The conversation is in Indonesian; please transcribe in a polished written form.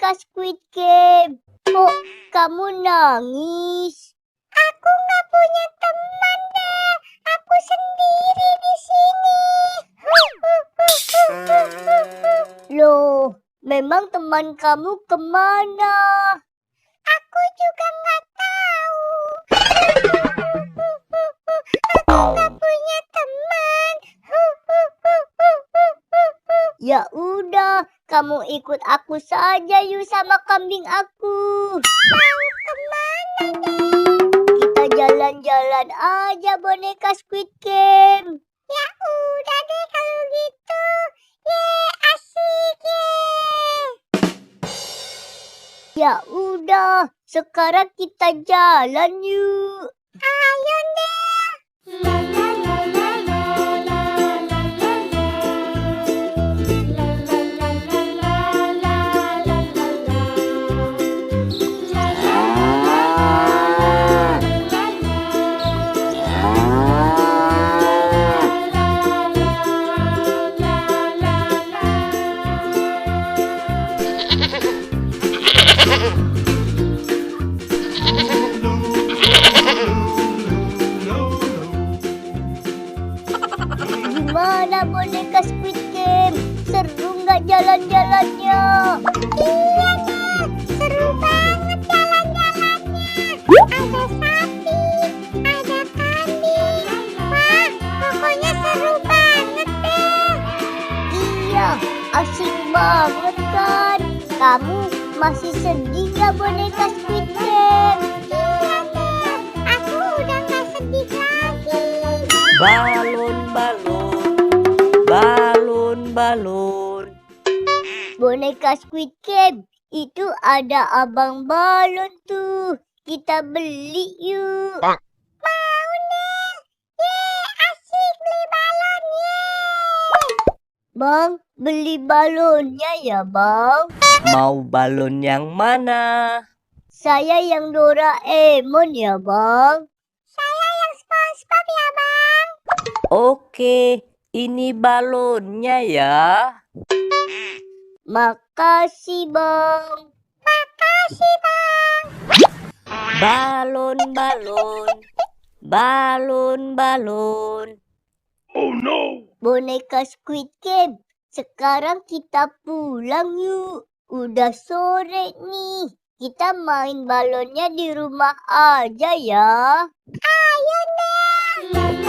boneka Squid Game. Kok kamu nangis? Aku nggak punya teman deh. Aku sendiri di sini. Loh, memang teman kamu kemana? Aku juga nggak tahu. Aku nggak punya teman. Ya udah, kamu ikut aku saja yuk sama kambing aku. Mau kemana deh? Kita jalan-jalan aja boneka Squid Game. Ya udah deh kalau gitu. Asik Ya udah, sekarang kita jalan yuk. Ayo deh. Gimana boneka Squid Game? Seru nggak jalan-jalannya? Iya deh, seru banget jalan-jalannya. Ada sapi, ada kambing. Wah, pokoknya seru banget deh. Iya, asik banget kan? Kamu masih sedih nggak boneka Squid Game? Iya deh, aku udah nggak sedih lagi. Balon. Boneka Squid Game, itu ada abang balon tuh. Kita beli yuk. Mau nih. Asik beli balon. Bang, beli balonnya ya bang. Mau balon yang mana? Saya yang Doraemon ya bang. Saya yang SpongeBob ya bang. Oke, ini balonnya ya. Makasih bang. Makasih bang. Balon. Oh no! Boneka Squid Game, sekarang kita pulang yuk. Udah sore nih. Kita main balonnya di rumah aja ya. Ayo deh.